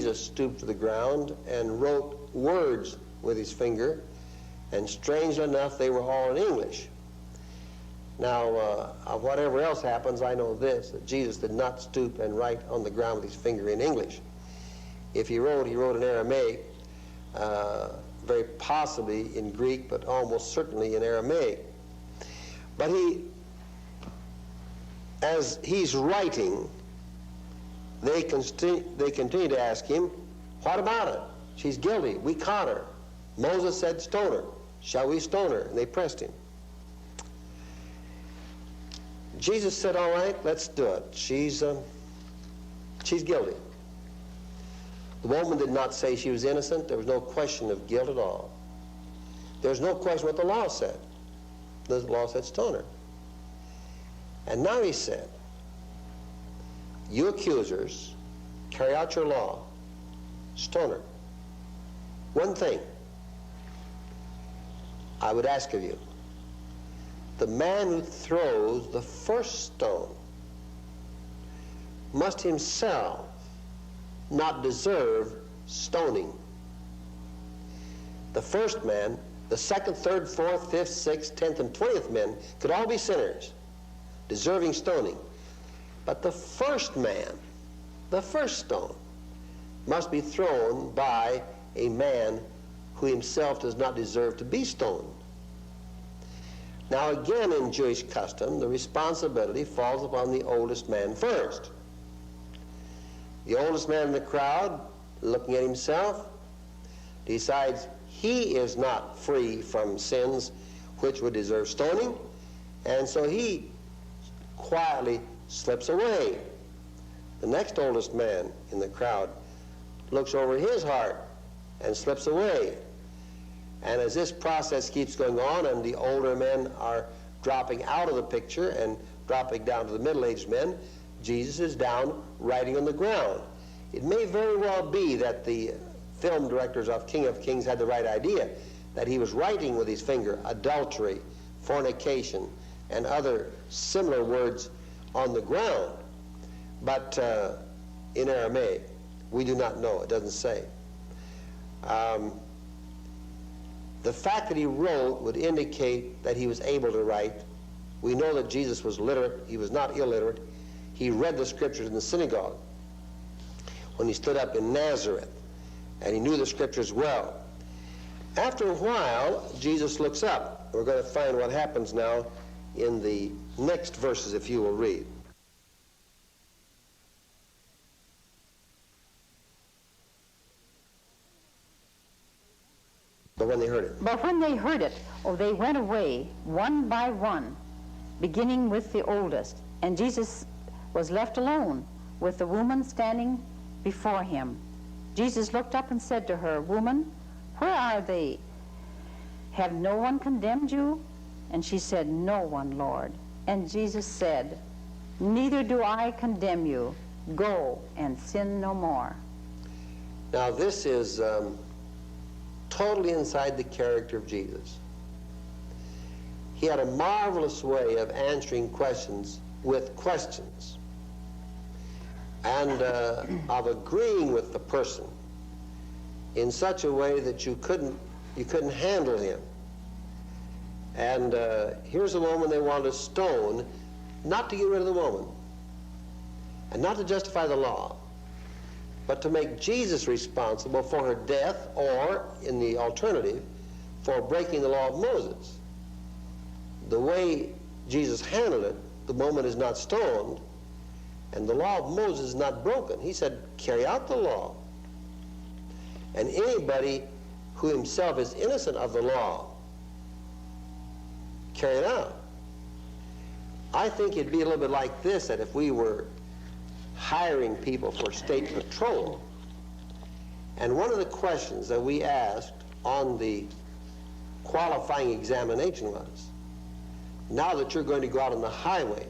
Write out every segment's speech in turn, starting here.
Jesus stooped to the ground and wrote words with his finger, and strangely enough, they were all in English. Now, whatever else happens, I know this, that Jesus did not stoop and write on the ground with his finger in English. If he wrote in Aramaic, very possibly in Greek, but almost certainly in Aramaic. But as he's writing, they continue to ask him, what about it? She's guilty. We caught her. Moses said, stone her. Shall we stone her? And they pressed him. Jesus said, all right, let's do it. She's guilty. The woman did not say she was innocent. There was no question of guilt at all. There's no question what the law said. The law said stone her. And now he said, you accusers, carry out your law, stone her. One thing I would ask of you, the man who throws the first stone must himself not deserve stoning. The first man, the second, third, fourth, fifth, sixth, 10th, and 20th men could all be sinners, deserving stoning. But the first man, the first stone, must be thrown by a man who himself does not deserve to be stoned. Now again, in Jewish custom, the responsibility falls upon the oldest man first. The oldest man in the crowd, looking at himself, decides he is not free from sins which would deserve stoning, and so he quietly slips away. The next oldest man in the crowd looks over his heart and slips away. And as this process keeps going on and the older men are dropping out of the picture and dropping down to the middle-aged men, Jesus is down writing on the ground. It may very well be that the film directors of King of Kings had the right idea, that he was writing with his finger adultery, fornication, and other similar words on the ground. But in Aramaic, we do not know. It doesn't say. The fact that he wrote would indicate that he was able to write. We know that Jesus was literate. He was not illiterate. He read the scriptures in the synagogue when he stood up in Nazareth, and he knew the scriptures well. After a while, Jesus looks up. We're going to find what happens now in the next verses, if you will read. But when they heard it. They went away one by one, beginning with the oldest. And Jesus was left alone with the woman standing before him. Jesus looked up and said to her, Woman, where are they? Have no one condemned you? And she said, No one, Lord. And Jesus said, Neither do I condemn you. Go and sin no more. Now this is totally inside the character of Jesus. He had a marvelous way of answering questions with questions, and of agreeing with the person in such a way that you couldn't handle him. And here's a woman they wanted to stone, not to get rid of the woman, and not to justify the law, but to make Jesus responsible for her death, or, in the alternative, for breaking the law of Moses. The way Jesus handled it, the woman is not stoned, and the law of Moses is not broken. He said, carry out the law. And anybody who himself is innocent of the law, carry it out. I think it'd be a little bit like this, that if we were hiring people for state patrol, and one of the questions that we asked on the qualifying examination was, now that you're going to go out on the highway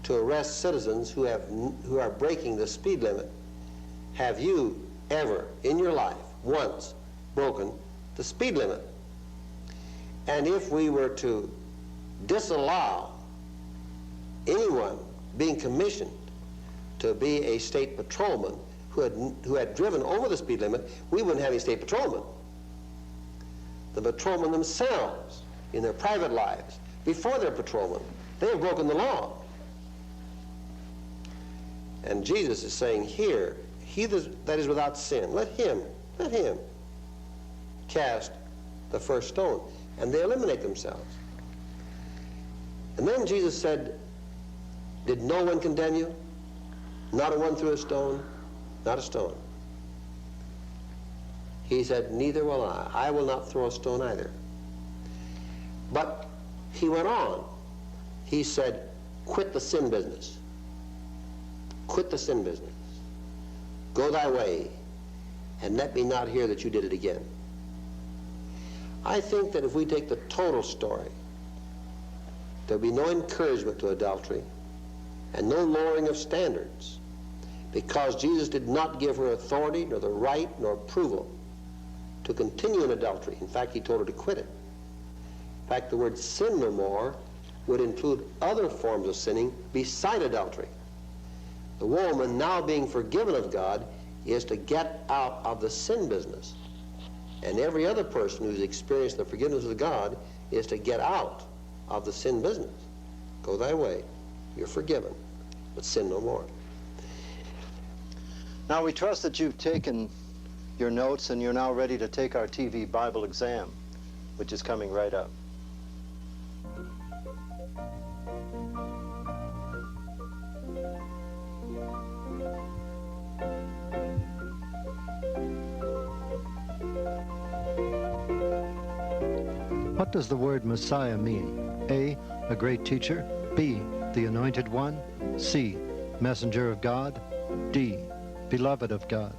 to arrest citizens who are breaking the speed limit, have you ever in your life once broken the speed limit? And if we were to disallow anyone being commissioned to be a state patrolman who who had driven over the speed limit, we wouldn't have any state patrolmen. The patrolmen themselves, in their private lives, before they're patrolmen, they have broken the law. And Jesus is saying here, he that is without sin, let him cast the first stone. And they eliminate themselves. And then Jesus said, did no one condemn you? Not a one threw a stone, not a stone. He said, neither will I. I will not throw a stone either. But he went on. He said, quit the sin business. Quit the sin business. Go thy way, and let me not hear that you did it again. I think that if we take the total story, there'll be no encouragement to adultery and no lowering of standards, because Jesus did not give her authority, nor the right, nor approval to continue in adultery. In fact, he told her to quit it. In fact, the word sin no more would include other forms of sinning beside adultery. The woman, now being forgiven of God, is to get out of the sin business. And every other person who's experienced the forgiveness of God is to get out of the sin business. Go thy way. You're forgiven, but sin no more. Now we trust that you've taken your notes and you're now ready to take our TV Bible exam, which is coming right up. What does the word Messiah mean? A great teacher. B, the anointed one. C, messenger of God. D, beloved of God.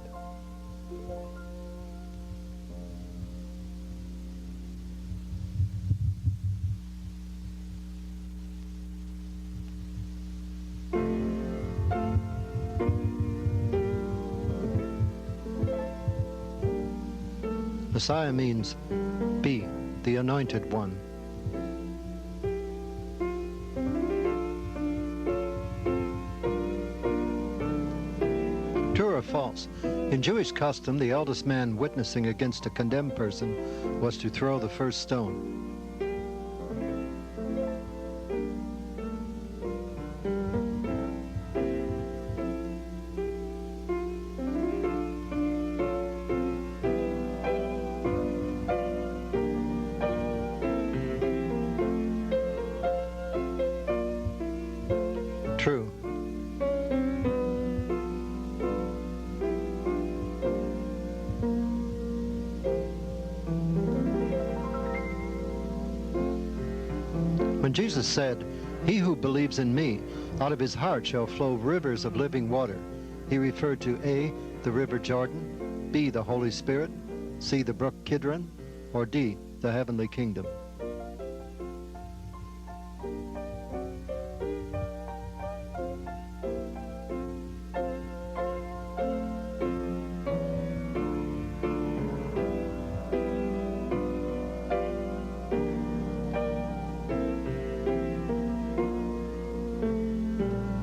Messiah means B, the anointed one. True or false? In Jewish custom, the eldest man witnessing against a condemned person was to throw the first stone. True. When Jesus said, "He who believes in me, out of his heart shall flow rivers of living water," he referred to A, the river Jordan, B, the Holy Spirit, C, the brook Kidron, or D, the heavenly kingdom.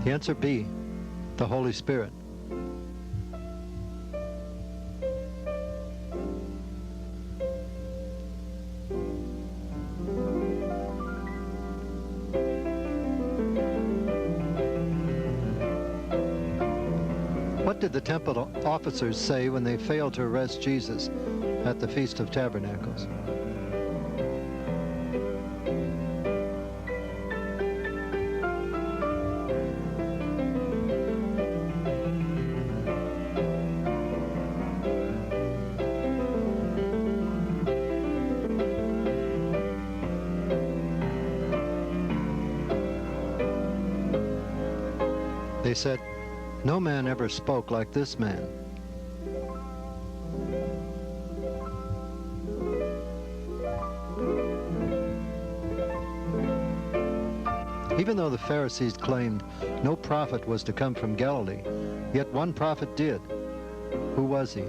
The answer B, the Holy Spirit. What did the temple officers say when they failed to arrest Jesus at the Feast of Tabernacles? They said, "No man ever spoke like this man." Even though the Pharisees claimed no prophet was to come from Galilee, yet one prophet did. Who was he?